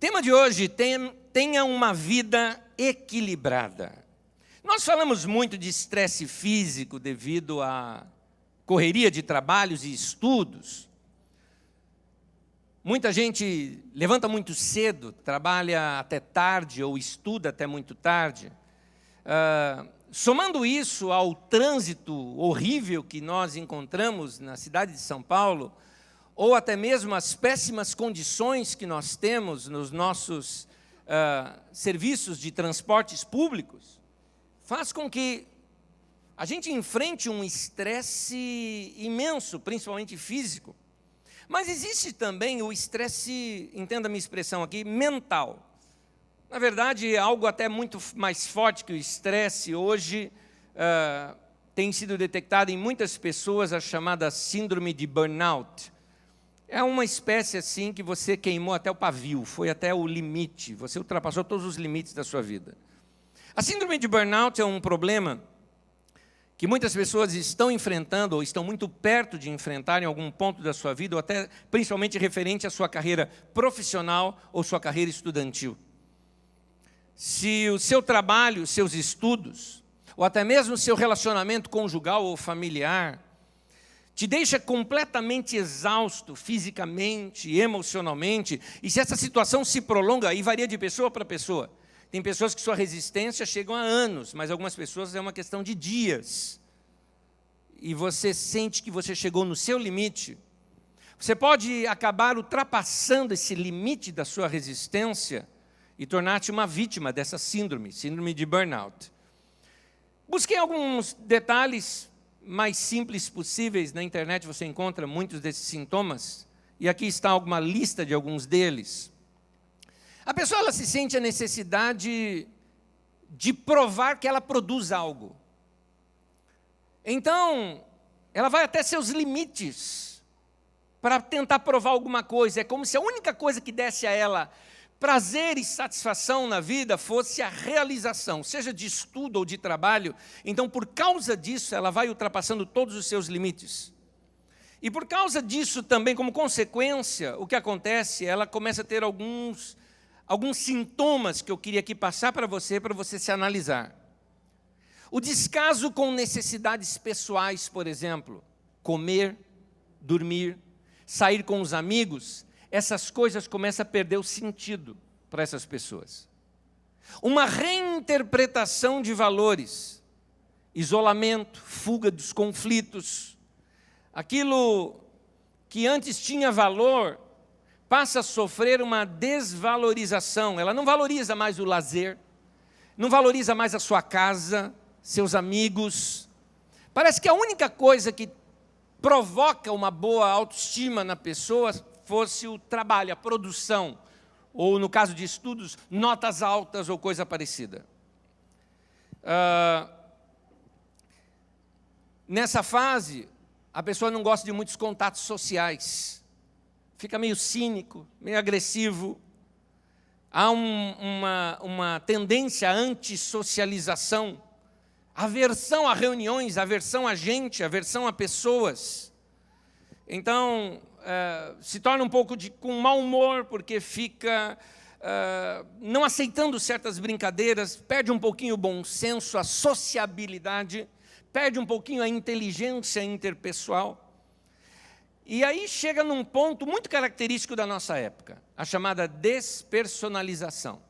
Tema de hoje, tenha uma vida equilibrada. Nós falamos muito de estresse físico devido à correria de trabalhos e estudos. Muita gente levanta muito cedo, trabalha até tarde ou estuda até muito tarde. Somando isso ao trânsito horrível que nós encontramos na cidade de São Paulo, ou até mesmo as péssimas condições que nós temos nos nossos serviços de transportes públicos, faz com que a gente enfrente um estresse imenso, principalmente físico. Mas existe também o estresse, entenda a minha expressão aqui, mental. Na verdade, algo até muito mais forte que o estresse hoje tem sido detectado em muitas pessoas, a chamada síndrome de burnout. É uma espécie assim que você queimou até o pavio, foi até o limite, você ultrapassou todos os limites da sua vida. A síndrome de burnout é um problema que muitas pessoas estão enfrentando ou estão muito perto de enfrentar em algum ponto da sua vida, ou até principalmente referente à sua carreira profissional ou sua carreira estudantil. Se o seu trabalho, seus estudos, ou até mesmo o seu relacionamento conjugal ou familiar, te deixa completamente exausto fisicamente, emocionalmente, e se essa situação se prolonga, aí varia de pessoa para pessoa. Tem pessoas que sua resistência chegam a anos, mas algumas pessoas é uma questão de dias. E você sente que você chegou no seu limite. Você pode acabar ultrapassando esse limite da sua resistência e tornar-te uma vítima dessa síndrome de burnout. Busquei alguns detalhes mais simples possíveis. Na internet você encontra muitos desses sintomas, e aqui está uma lista de alguns deles. A pessoa ela se sente a necessidade de provar que ela produz algo. Então, ela vai até seus limites para tentar provar alguma coisa. É como se a única coisa que desse a ela prazer e satisfação na vida fosse a realização, seja de estudo ou de trabalho. Então, por causa disso, ela vai ultrapassando todos os seus limites. E por causa disso também, como consequência, o que acontece, ela começa a ter alguns sintomas que eu queria aqui passar para você se analisar. O descaso com necessidades pessoais, por exemplo, comer, dormir, sair com os amigos, essas coisas começam a perder o sentido para essas pessoas. Uma reinterpretação de valores, isolamento, fuga dos conflitos. Aquilo que antes tinha valor passa a sofrer uma desvalorização. Ela não valoriza mais o lazer, não valoriza mais a sua casa, seus amigos. Parece que a única coisa que provoca uma boa autoestima na pessoa fosse o trabalho, a produção, ou no caso de estudos, notas altas ou coisa parecida. Nessa fase, a pessoa não gosta de muitos contatos sociais, fica meio cínico, meio agressivo. Há uma tendência à antissocialização, aversão a reuniões, aversão a gente, aversão a pessoas. Então, se torna um pouco com mau humor, porque fica não aceitando certas brincadeiras, perde um pouquinho o bom senso, a sociabilidade, perde um pouquinho a inteligência interpessoal. E aí chega num ponto muito característico da nossa época, a chamada despersonalização.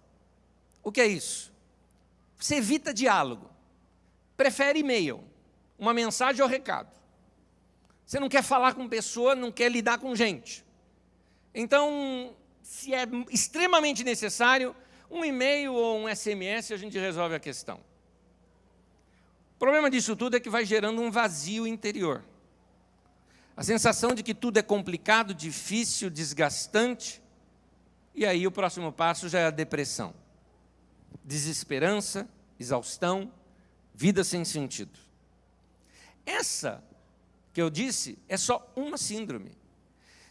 O que é isso? Você evita diálogo, prefere e-mail, uma mensagem ou recado. Você não quer falar com pessoa, não quer lidar com gente. Então, se é extremamente necessário, um e-mail ou um SMS, a gente resolve a questão. O problema disso tudo é que vai gerando um vazio interior. A sensação de que tudo é complicado, difícil, desgastante. E aí o próximo passo já é a depressão. Desesperança, exaustão, vida sem sentido. Essa que eu disse é só uma síndrome.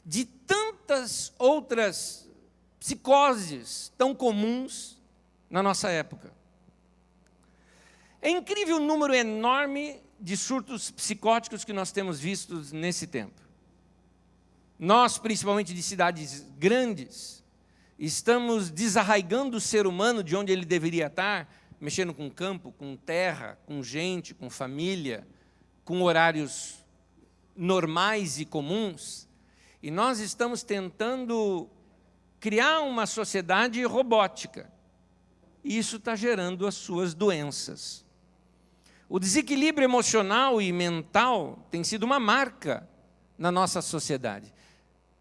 De tantas outras psicoses tão comuns na nossa época. É incrível o número enorme de surtos psicóticos que nós temos visto nesse tempo. Nós, principalmente de cidades grandes, estamos desarraigando o ser humano de onde ele deveria estar, mexendo com campo, com terra, com gente, com família, com horários normais e comuns, e nós estamos tentando criar uma sociedade robótica. E isso está gerando as suas doenças. O desequilíbrio emocional e mental tem sido uma marca na nossa sociedade.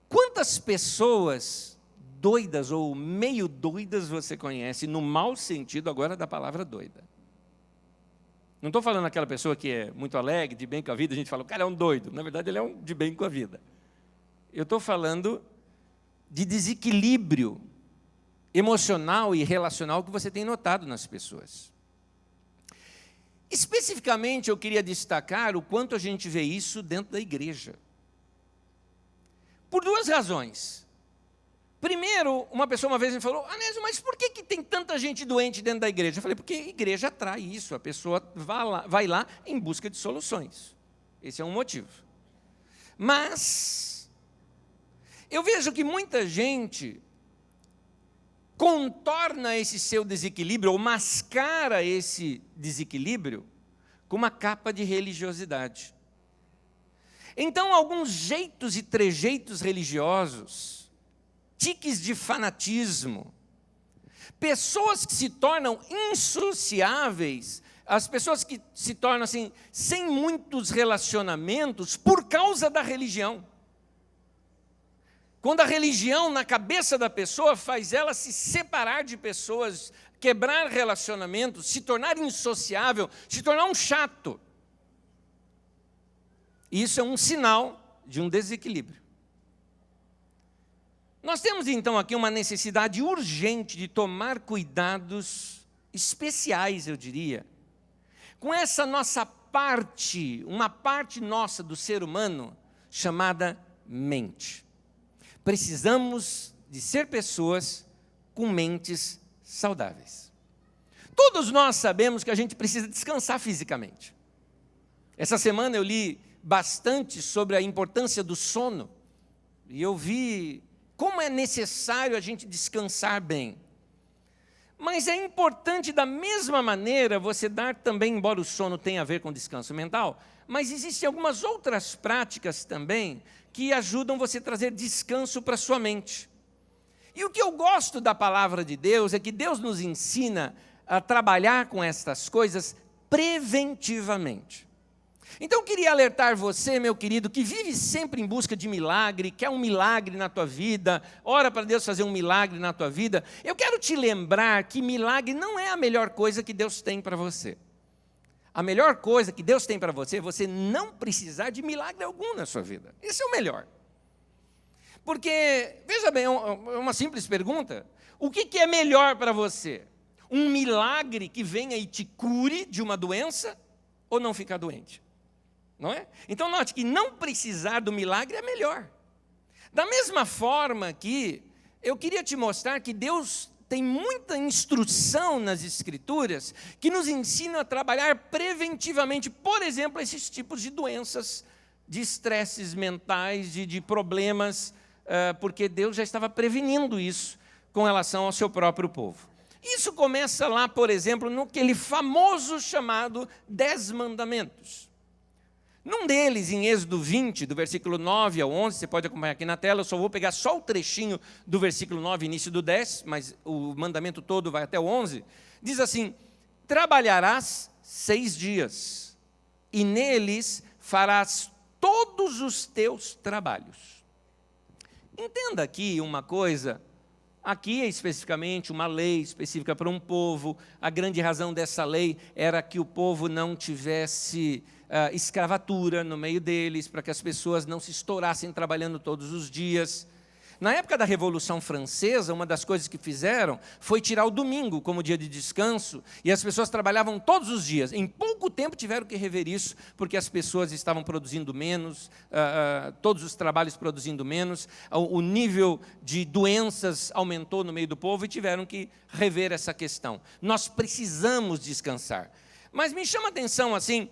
Quantas pessoas doidas ou meio doidas você conhece, no mau sentido agora da palavra doida? Não estou falando aquela pessoa que é muito alegre, de bem com a vida, a gente fala, o cara é um doido. Na verdade, ele é um de bem com a vida. Eu estou falando de desequilíbrio emocional e relacional que você tem notado nas pessoas. Especificamente, eu queria destacar o quanto a gente vê isso dentro da igreja. Por duas razões. Primeiro, uma pessoa uma vez me falou, Anésio, mas por que tem tanta gente doente dentro da igreja? Eu falei, porque a igreja atrai isso, a pessoa vai lá em busca de soluções. Esse é um motivo. Mas, eu vejo que muita gente contorna esse seu desequilíbrio, ou mascara esse desequilíbrio, com uma capa de religiosidade. Então, alguns jeitos e trejeitos religiosos, tiques de fanatismo, pessoas que se tornam insociáveis, as pessoas que se tornam assim, sem muitos relacionamentos por causa da religião. Quando a religião na cabeça da pessoa faz ela se separar de pessoas, quebrar relacionamentos, se tornar insociável, se tornar um chato. Isso é um sinal de um desequilíbrio. Nós temos então aqui uma necessidade urgente de tomar cuidados especiais, eu diria, com essa nossa parte, uma parte nossa do ser humano, chamada mente. Precisamos de ser pessoas com mentes saudáveis. Todos nós sabemos que a gente precisa descansar fisicamente. Essa semana eu li bastante sobre a importância do sono, e eu vi como é necessário a gente descansar bem. Mas é importante, da mesma maneira, você dar também, embora o sono tenha a ver com descanso mental, mas existem algumas outras práticas também que ajudam você a trazer descanso para a sua mente. E o que eu gosto da palavra de Deus é que Deus nos ensina a trabalhar com estas coisas preventivamente. Então eu queria alertar você, meu querido, que vive sempre em busca de milagre, quer um milagre na tua vida, ora para Deus fazer um milagre na tua vida. Eu quero te lembrar que milagre não é a melhor coisa que Deus tem para você. A melhor coisa que Deus tem para você é você não precisar de milagre algum na sua vida. Esse é o melhor. Porque, veja bem, é uma simples pergunta. O que é melhor para você? Um milagre que venha e te cure de uma doença ou não ficar doente? Não é? Então, note que não precisar do milagre é melhor. Da mesma forma que eu queria te mostrar que Deus tem muita instrução nas Escrituras que nos ensina a trabalhar preventivamente, por exemplo, esses tipos de doenças, de estresses mentais, de problemas, porque Deus já estava prevenindo isso com relação ao seu próprio povo. Isso começa lá, por exemplo, naquele famoso chamado 10 mandamentos. Num deles, em Êxodo 20, do versículo 9 ao 11, você pode acompanhar aqui na tela, eu só vou pegar só o trechinho do versículo 9, início do 10, mas o mandamento todo vai até o 11, diz assim, trabalharás 6 dias, e neles farás todos os teus trabalhos. Entenda aqui uma coisa, aqui é especificamente uma lei específica para um povo, a grande razão dessa lei era que o povo não tivesse escravatura no meio deles, para que as pessoas não se estourassem trabalhando todos os dias. Na época da Revolução Francesa, uma das coisas que fizeram foi tirar o domingo como dia de descanso, e as pessoas trabalhavam todos os dias. Em pouco tempo tiveram que rever isso, porque as pessoas estavam produzindo menos, todos os trabalhos produzindo menos, o nível de doenças aumentou no meio do povo e tiveram que rever essa questão. Nós precisamos descansar. Mas me chama a atenção assim,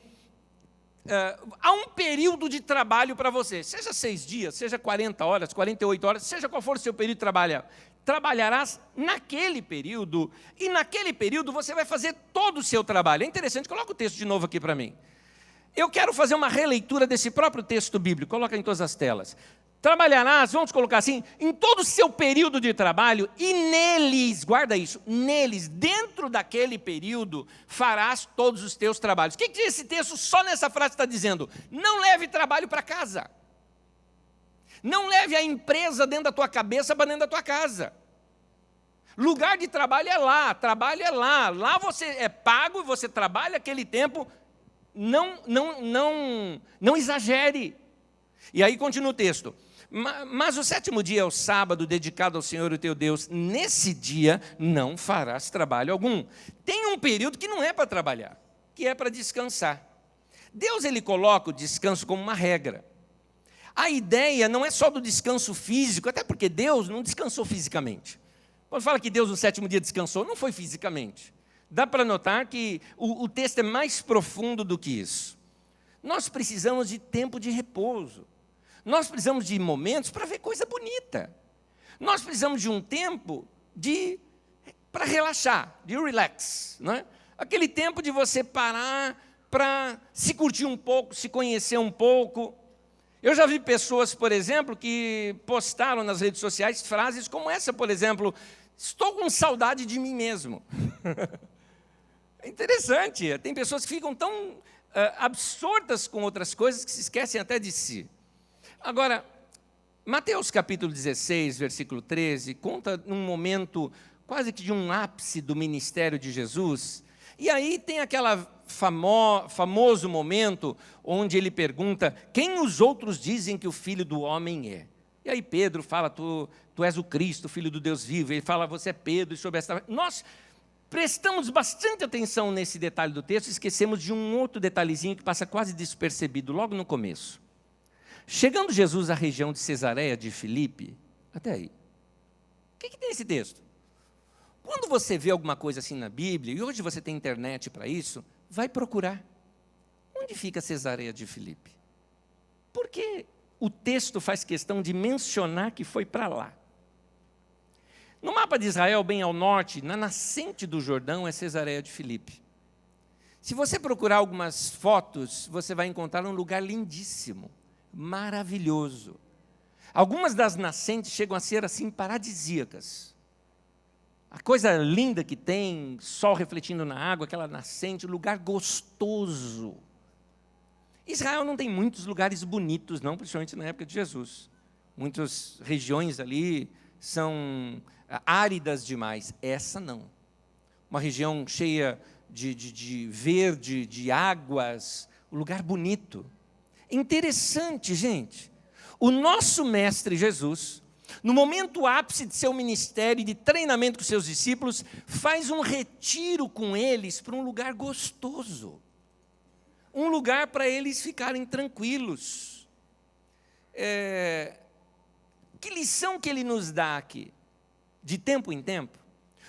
há um período de trabalho para você, seja 6 dias, seja 40 horas, 48 horas, seja qual for o seu período de trabalho, trabalharás naquele período, e naquele período você vai fazer todo o seu trabalho. É interessante, coloca o texto de novo aqui para mim. Eu quero fazer uma releitura desse próprio texto bíblico, coloca em todas as telas. Trabalharás, vamos colocar assim, em todo o seu período de trabalho, e neles, guarda isso, neles, dentro daquele período, farás todos os teus trabalhos. O que esse texto só nessa frase está dizendo? Não leve trabalho para casa. Não leve a empresa dentro da tua cabeça para dentro da tua casa. Lugar de trabalho é lá, trabalho é lá. Lá você é pago e você trabalha aquele tempo. Não exagere. E aí continua o texto. Mas o sétimo dia é o sábado, dedicado ao Senhor o teu Deus. Nesse dia não farás trabalho algum. Tem um período que não é para trabalhar, que é para descansar. Deus ele coloca o descanso como uma regra. A ideia não é só do descanso físico, até porque Deus não descansou fisicamente. Quando fala que Deus no sétimo dia descansou, não foi fisicamente. Dá para notar que o texto é mais profundo do que isso. Nós precisamos de tempo de repouso. Nós precisamos de momentos para ver coisa bonita. Nós precisamos de um tempo para relaxar, de relax. Não é? Aquele tempo de você parar para se curtir um pouco, se conhecer um pouco. Eu já vi pessoas, por exemplo, que postaram nas redes sociais frases como essa, por exemplo, estou com saudade de mim mesmo. É interessante, tem pessoas que ficam tão absortas com outras coisas que se esquecem até de si. Agora, Mateus capítulo 16, versículo 13, conta um momento quase que de um ápice do ministério de Jesus. E aí tem aquele famoso momento onde ele pergunta, quem os outros dizem que o Filho do Homem é? E aí Pedro fala, tu és o Cristo, Filho do Deus vivo. Ele fala, você é Pedro, e sobre esta... Nós prestamos bastante atenção nesse detalhe do texto, esquecemos de um outro detalhezinho que passa quase despercebido, logo no começo. Chegando Jesus à região de Cesareia de Filipe, até aí, o que tem esse texto? Quando você vê alguma coisa assim na Bíblia, e hoje você tem internet para isso, vai procurar. Onde fica Cesareia de Filipe? Porque o texto faz questão de mencionar que foi para lá. No mapa de Israel, bem ao norte, na nascente do Jordão, é Cesareia de Filipe. Se você procurar algumas fotos, você vai encontrar um lugar lindíssimo, maravilhoso. Algumas das nascentes chegam a ser assim paradisíacas. A coisa linda que tem, sol refletindo na água, aquela nascente, lugar gostoso. Israel não tem muitos lugares bonitos, não, principalmente na época de Jesus. Muitas regiões ali são áridas demais. Essa não. Uma região cheia de verde, de águas, um lugar bonito. Interessante, gente. O nosso mestre Jesus, no momento ápice de seu ministério e de treinamento com seus discípulos, faz um retiro com eles para um lugar gostoso. Um lugar para eles ficarem tranquilos. Que lição que ele nos dá aqui? De tempo em tempo,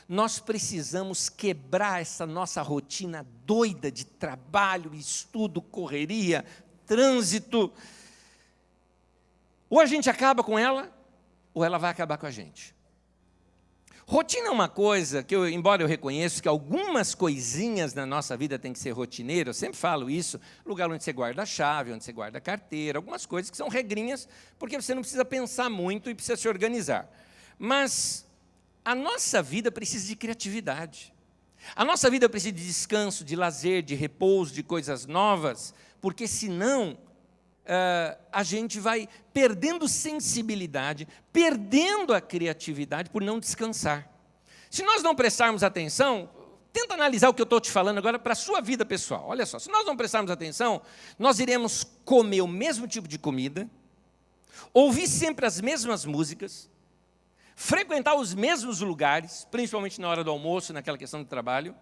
nós precisamos quebrar essa nossa rotina doida de trabalho, estudo, correria, trânsito. Ou a gente acaba com ela, ou ela vai acabar com a gente. Rotina é uma coisa que, embora eu reconheça que algumas coisinhas na nossa vida tem que ser rotineira, eu sempre falo isso, lugar onde você guarda a chave, onde você guarda a carteira, algumas coisas que são regrinhas, porque você não precisa pensar muito e precisa se organizar. Mas a nossa vida precisa de criatividade. A nossa vida precisa de descanso, de lazer, de repouso, de coisas novas, porque senão a gente vai perdendo sensibilidade, perdendo a criatividade por não descansar. Se nós não prestarmos atenção, tenta analisar o que eu estou te falando agora para a sua vida pessoal. Olha só, se nós não prestarmos atenção, nós iremos comer o mesmo tipo de comida, ouvir sempre as mesmas músicas, frequentar os mesmos lugares, principalmente na hora do almoço, naquela questão do trabalho.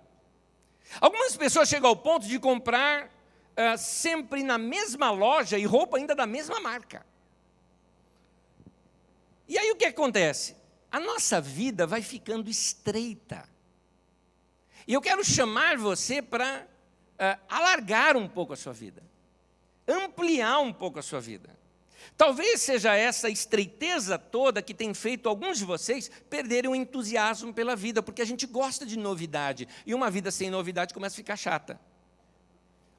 Algumas pessoas chegam ao ponto de comprar sempre na mesma loja e roupa ainda da mesma marca. E aí o que acontece? A nossa vida vai ficando estreita. E eu quero chamar você para alargar um pouco a sua vida, ampliar um pouco a sua vida. Talvez seja essa estreiteza toda que tem feito alguns de vocês perderem o entusiasmo pela vida, porque a gente gosta de novidade, e uma vida sem novidade começa a ficar chata.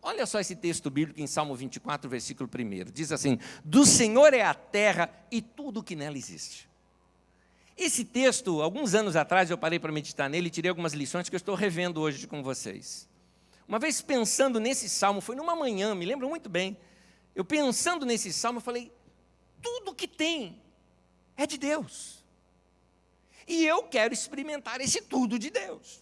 Olha só esse texto bíblico em Salmo 24, versículo 1. Diz assim: do Senhor é a terra e tudo o que nela existe. Esse texto, alguns anos atrás, eu parei para meditar nele e tirei algumas lições que eu estou revendo hoje com vocês. Uma vez pensando nesse salmo, foi numa manhã, me lembro muito bem, eu pensando nesse salmo, eu falei, tudo que tem é de Deus. E eu quero experimentar esse tudo de Deus.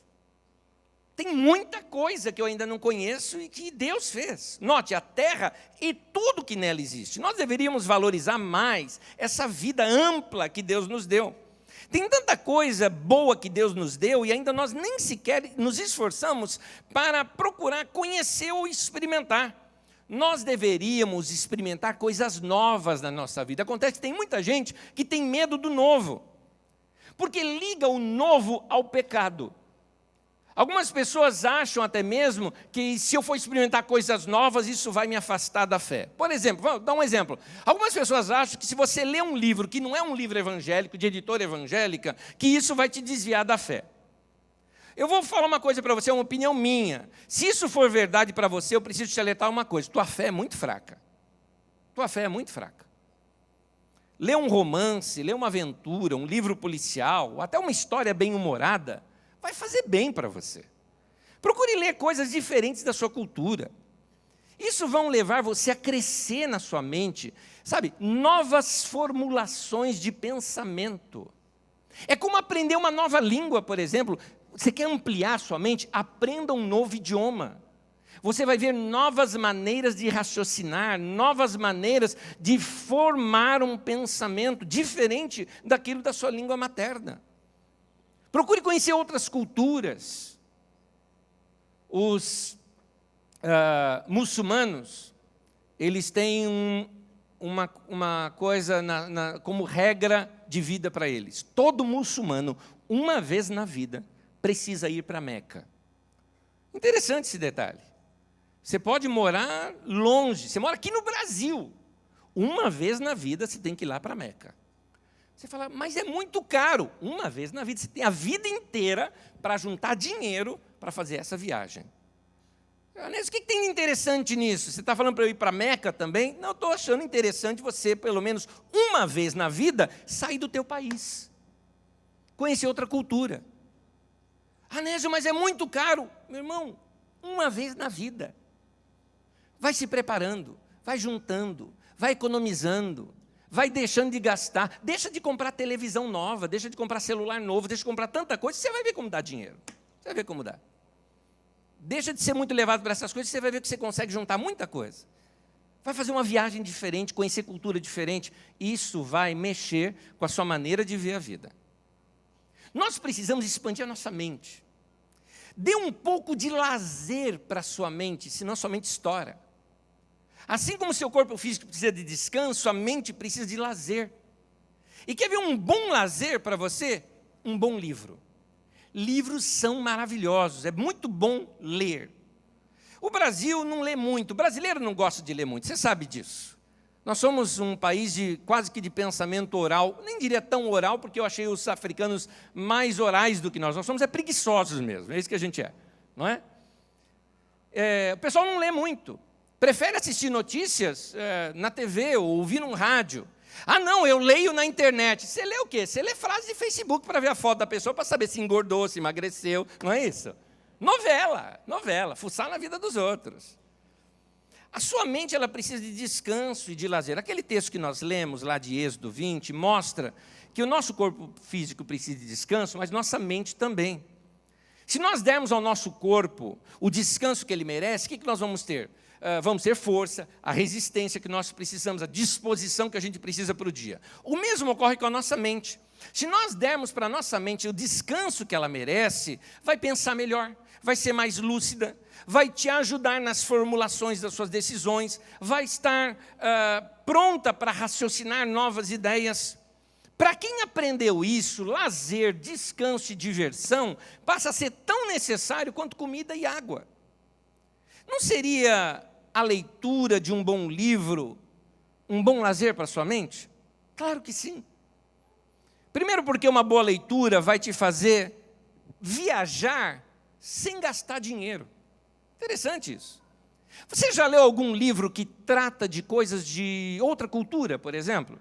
Tem muita coisa que eu ainda não conheço e que Deus fez. Note, a terra e tudo que nela existe. Nós deveríamos valorizar mais essa vida ampla que Deus nos deu. Tem tanta coisa boa que Deus nos deu e ainda nós nem sequer nos esforçamos para procurar conhecer ou experimentar. Nós deveríamos experimentar coisas novas na nossa vida. Acontece que tem muita gente que tem medo do novo, porque liga o novo ao pecado. Algumas pessoas acham até mesmo que se eu for experimentar coisas novas, isso vai me afastar da fé. Por exemplo, vou dar um exemplo. Algumas pessoas acham que se você lê um livro que não é um livro evangélico, de editora evangélica, que isso vai te desviar da fé. Eu vou falar uma coisa para você, é uma opinião minha. Se isso for verdade para você, eu preciso te alertar uma coisa. Tua fé é muito fraca. Tua fé é muito fraca. Lê um romance, lê uma aventura, um livro policial, até uma história bem-humorada, vai fazer bem para você. Procure ler coisas diferentes da sua cultura. Isso vai levar você a crescer na sua mente, sabe, novas formulações de pensamento. É como aprender uma nova língua, por exemplo. Você quer ampliar sua mente? Aprenda um novo idioma. Você vai ver novas maneiras de raciocinar, novas maneiras de formar um pensamento diferente daquilo da sua língua materna. Procure conhecer outras culturas. Os muçulmanos, eles têm uma coisa como regra de vida para eles. Todo muçulmano, uma vez na vida, precisa ir para Meca. Interessante esse detalhe. Você pode morar longe, você mora aqui no Brasil. Uma vez na vida você tem que ir lá para Meca. Você fala, mas é muito caro. Uma vez na vida, você tem a vida inteira para juntar dinheiro para fazer essa viagem. O que tem de interessante nisso? Você está falando para eu ir para Meca também? Não, estou achando interessante você, pelo menos uma vez na vida, sair do teu país. Conhecer outra cultura. Anésio, mas é muito caro. Meu irmão, uma vez na vida. Vai se preparando, vai juntando, vai economizando, vai deixando de gastar. Deixa de comprar televisão nova, deixa de comprar celular novo, deixa de comprar tanta coisa, você vai ver como dá dinheiro. Você vai ver como dá. Deixa de ser muito levado para essas coisas, você vai ver que você consegue juntar muita coisa. Vai fazer uma viagem diferente, conhecer cultura diferente. Isso vai mexer com a sua maneira de ver a vida. Nós precisamos expandir a nossa mente. Dê um pouco de lazer para a sua mente, senão sua mente estoura. Assim como o seu corpo físico precisa de descanso, a mente precisa de lazer. E quer ver um bom lazer para você? Um bom livro. Livros são maravilhosos, é muito bom ler. O Brasil não lê muito, o brasileiro não gosta de ler muito, você sabe disso. Nós somos um país quase que de pensamento oral, nem diria tão oral, porque eu achei os africanos mais orais do que nós. Nós somos preguiçosos mesmo, é isso que a gente é, não é? O pessoal não lê muito, prefere assistir notícias na TV ou ouvir um rádio. Ah, não, eu leio na internet. Você lê o quê? Você lê frases de Facebook para ver a foto da pessoa, para saber se engordou, se emagreceu, não é isso? Novela, fuçar na vida dos outros. A sua mente ela precisa de descanso e de lazer. Aquele texto que nós lemos lá de Êxodo 20 mostra que o nosso corpo físico precisa de descanso, mas nossa mente também. Se nós dermos ao nosso corpo o descanso que ele merece, o que nós vamos ter? Vamos ter força, a resistência que nós precisamos, a disposição que a gente precisa para o dia. O mesmo ocorre com a nossa mente. Se nós dermos para a nossa mente o descanso que ela merece, vai pensar melhor, vai ser mais lúcida, vai te ajudar nas formulações das suas decisões, vai estar pronta para raciocinar novas ideias. Para quem aprendeu isso, lazer, descanso e diversão passa a ser tão necessário quanto comida e água. Não seria a leitura de um bom livro um bom lazer para a sua mente? Claro que sim. Primeiro porque uma boa leitura vai te fazer viajar sem gastar dinheiro. Interessante isso. Você já leu algum livro que trata de coisas de outra cultura, por exemplo?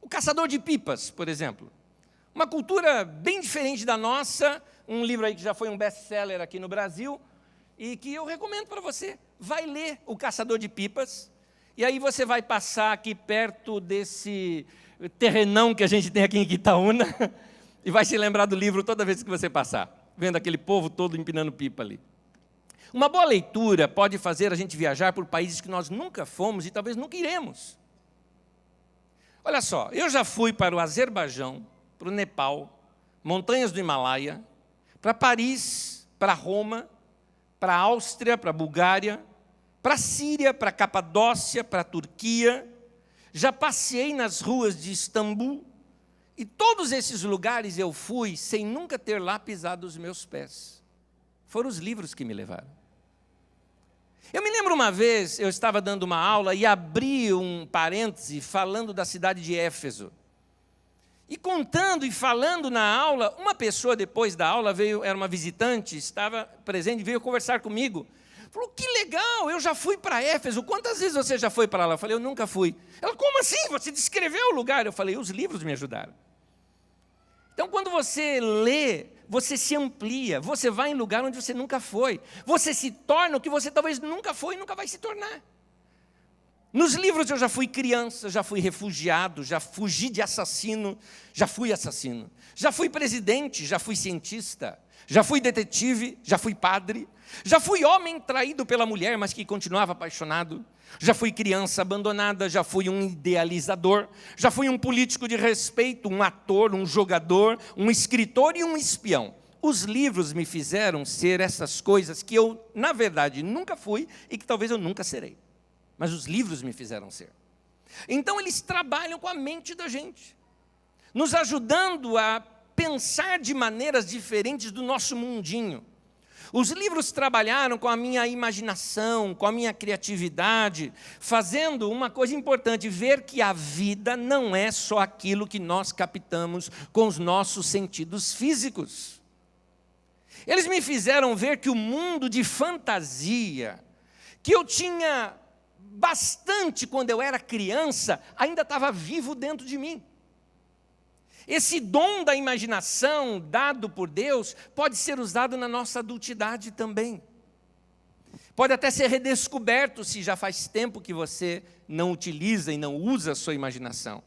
O Caçador de Pipas, por exemplo. Uma cultura bem diferente da nossa, um livro aí que já foi um best-seller aqui no Brasil, e que eu recomendo para você. Vai ler O Caçador de Pipas, e aí você vai passar aqui perto desse terrenão que a gente tem aqui em Quitaúna, e vai se lembrar do livro toda vez que você passar, vendo aquele povo todo empinando pipa ali. Uma boa leitura pode fazer a gente viajar por países que nós nunca fomos e talvez nunca iremos. Olha só, eu já fui para o Azerbaijão, para o Nepal, montanhas do Himalaia, para Paris, para Roma, para a Áustria, para a Bulgária, para a Síria, para a Capadócia, para a Turquia. Já passei nas ruas de Istambul, e todos esses lugares eu fui sem nunca ter lá pisado os meus pés. Foram os livros que me levaram. Eu me lembro uma vez, eu estava dando uma aula e abri um parêntese falando da cidade de Éfeso. E contando e falando na aula, uma pessoa depois da aula veio, era uma visitante, estava presente, veio conversar comigo. Falou, que legal, eu já fui para Éfeso, quantas vezes você já foi para lá? Eu falei, eu nunca fui. Ela, como assim? Você descreveu o lugar? Eu falei, os livros me ajudaram. Então, quando você lê, você se amplia, você vai em lugar onde você nunca foi. Você se torna o que você talvez nunca foi e nunca vai se tornar. Nos livros eu já fui criança, já fui refugiado, já fugi de assassino, já fui assassino. Já fui presidente, já fui cientista, já fui detetive, já fui padre. Já fui homem traído pela mulher, mas que continuava apaixonado. Já fui criança abandonada, já fui um idealizador, já fui um político de respeito, um ator, um jogador, um escritor e um espião. Os livros me fizeram ser essas coisas que eu, na verdade, nunca fui e que talvez eu nunca serei. Mas os livros me fizeram ser. Então eles trabalham com a mente da gente, nos ajudando a pensar de maneiras diferentes do nosso mundinho. Os livros trabalharam com a minha imaginação, com a minha criatividade, fazendo uma coisa importante, ver que a vida não é só aquilo que nós captamos com os nossos sentidos físicos. Eles me fizeram ver que o mundo de fantasia, que eu tinha bastante quando eu era criança, ainda estava vivo dentro de mim. Esse dom da imaginação dado por Deus pode ser usado na nossa adultidade também. Pode até ser redescoberto se já faz tempo que você não utiliza e não usa a sua imaginação.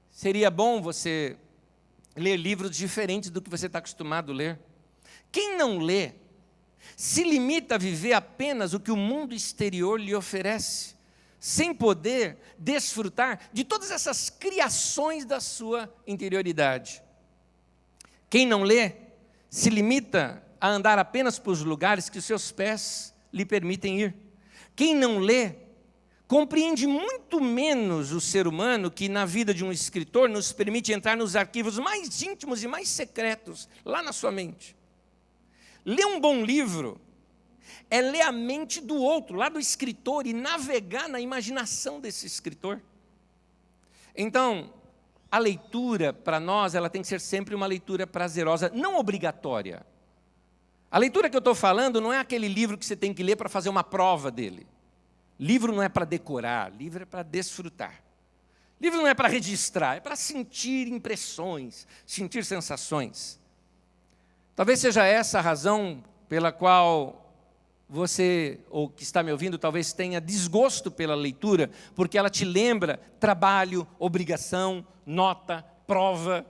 Seria bom você ler livros diferentes do que você está acostumado a ler. Quem não lê, se limita a viver apenas o que o mundo exterior lhe oferece, sem poder desfrutar de todas essas criações da sua interioridade. Quem não lê, se limita a andar apenas por lugares que os seus pés lhe permitem ir. Quem não lê, compreende muito menos o ser humano que, na vida de um escritor, nos permite entrar nos arquivos mais íntimos e mais secretos, lá na sua mente. Ler um bom livro é ler a mente do outro, lá do escritor, e navegar na imaginação desse escritor. Então, a leitura, para nós, ela tem que ser sempre uma leitura prazerosa, não obrigatória. A leitura que eu estou falando não é aquele livro que você tem que ler para fazer uma prova dele. Livro não é para decorar, livro é para desfrutar. Livro não é para registrar, é para sentir impressões, sentir sensações. Talvez seja essa a razão pela qual você, ou que está me ouvindo, talvez tenha desgosto pela leitura, porque ela te lembra trabalho, obrigação, nota, prova.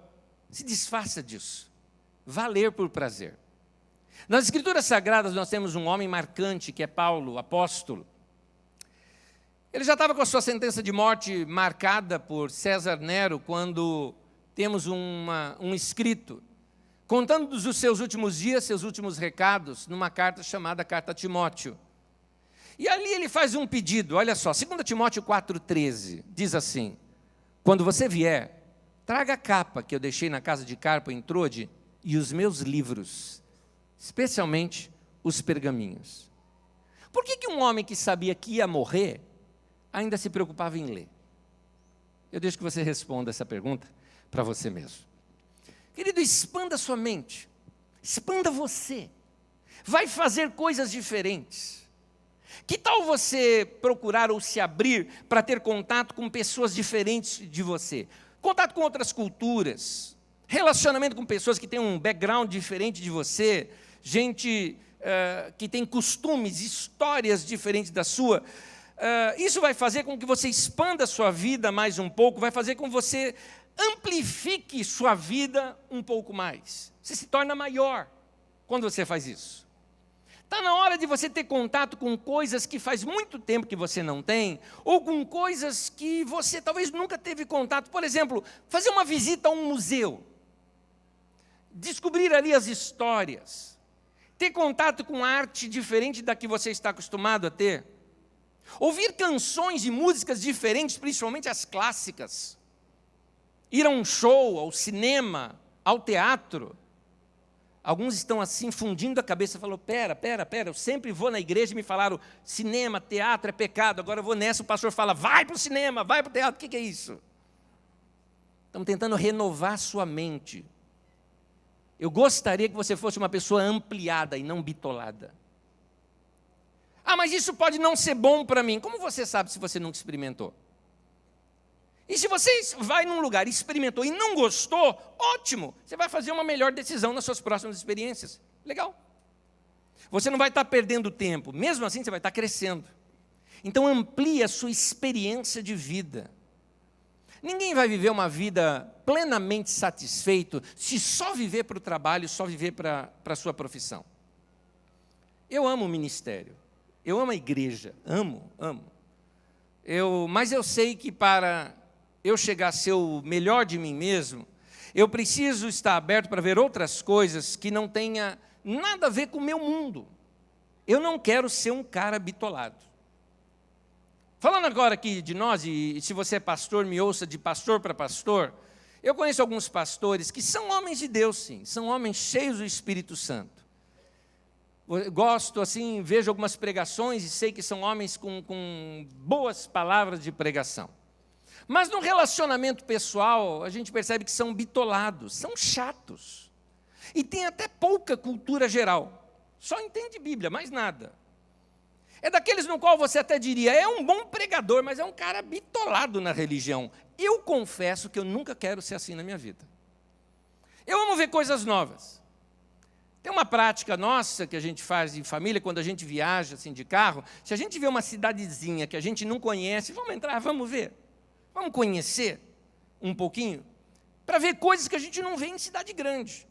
Se desfaça disso. Vá ler por prazer. Nas Escrituras Sagradas nós temos um homem marcante, que é Paulo, apóstolo. Ele já estava com a sua sentença de morte marcada por César Nero, quando temos um escrito contando dos seus últimos dias, seus últimos recados, numa carta chamada Carta a Timóteo. E ali ele faz um pedido, olha só, 2 Timóteo 4,13, diz assim: quando você vier, traga a capa que eu deixei na casa de Carpo em Trode e os meus livros, especialmente os pergaminhos. Por que um homem que sabia que ia morrer, ainda se preocupava em ler? Eu deixo que você responda essa pergunta para você mesmo. Querido, expanda sua mente, expanda você, vai fazer coisas diferentes. Que tal você procurar ou se abrir para ter contato com pessoas diferentes de você? Contato com outras culturas, relacionamento com pessoas que têm um background diferente de você, gente que tem costumes, histórias diferentes da sua. Isso vai fazer com que você expanda a sua vida mais um pouco, vai fazer com que você amplifique sua vida um pouco mais. Você se torna maior quando você faz isso. Está na hora de você ter contato com coisas que faz muito tempo que você não tem, ou com coisas que você talvez nunca teve contato. Por exemplo, fazer uma visita a um museu, descobrir ali as histórias, ter contato com arte diferente da que você está acostumado a ter, ouvir canções e músicas diferentes, principalmente as clássicas, ir a um show, ao cinema, ao teatro. Alguns estão assim, fundindo a cabeça, falou, pera, eu sempre vou na igreja e me falaram, cinema, teatro é pecado, agora eu vou nessa, o pastor fala, vai para o cinema, vai para o teatro, o que é isso? Estamos tentando renovar sua mente. Eu gostaria que você fosse uma pessoa ampliada e não bitolada. Ah, mas isso pode não ser bom para mim. Como você sabe se você nunca experimentou? E se você vai num lugar, experimentou e não gostou, ótimo, você vai fazer uma melhor decisão nas suas próximas experiências. Legal. Você não vai estar perdendo tempo, mesmo assim você vai estar crescendo. Então amplie a sua experiência de vida. Ninguém vai viver uma vida plenamente satisfeito se só viver para o trabalho, só viver para a sua profissão. Eu amo o ministério, eu amo a igreja, amo. Mas eu sei que para eu chegar a ser o melhor de mim mesmo, eu preciso estar aberto para ver outras coisas que não tenha nada a ver com o meu mundo. Eu não quero ser um cara bitolado. Falando agora aqui de nós, e se você é pastor, me ouça de pastor para pastor, eu conheço alguns pastores que são homens de Deus, sim, são homens cheios do Espírito Santo. Gosto, assim, vejo algumas pregações e sei que são homens com boas palavras de pregação. Mas no relacionamento pessoal, a gente percebe que são bitolados, são chatos. E tem até pouca cultura geral. Só entende Bíblia, mais nada. É daqueles no qual você até diria, é um bom pregador, mas é um cara bitolado na religião. Eu confesso que eu nunca quero ser assim na minha vida. Eu amo ver coisas novas. Tem uma prática nossa que a gente faz em família, quando a gente viaja assim, de carro, se a gente vê uma cidadezinha que a gente não conhece, vamos entrar, vamos ver. Vamos conhecer um pouquinho, para ver coisas que a gente não vê em cidade grande.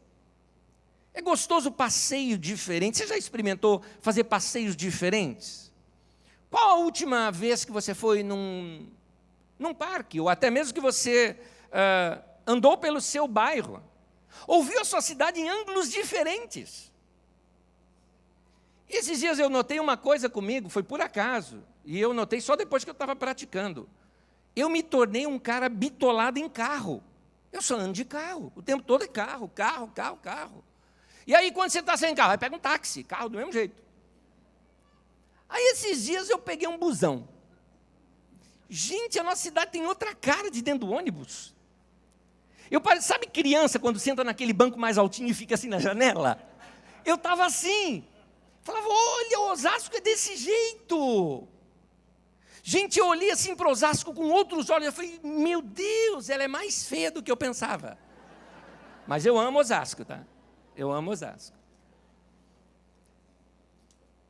É gostoso passeio diferente. Você já experimentou fazer passeios diferentes? Qual a última vez que você foi num parque, ou até mesmo que você andou pelo seu bairro? Ou viu a sua cidade em ângulos diferentes? Esses dias eu notei uma coisa comigo, foi por acaso, e eu notei só depois que eu estava praticando. Eu me tornei um cara bitolado em carro. Eu só ando de carro, o tempo todo é carro. E aí, quando você está sem carro, aí pega um táxi, carro do mesmo jeito. Aí, esses dias, eu peguei um busão. Gente, a nossa cidade tem outra cara de dentro do ônibus. Sabe criança, quando senta naquele banco mais altinho e fica assim na janela? Eu estava assim. Falava, olha, Osasco é desse jeito. Gente, eu olhei assim para Osasco com outros olhos. Eu falei, meu Deus, ela é mais feia do que eu pensava. Mas eu amo Osasco, tá? Eu amo Osasco.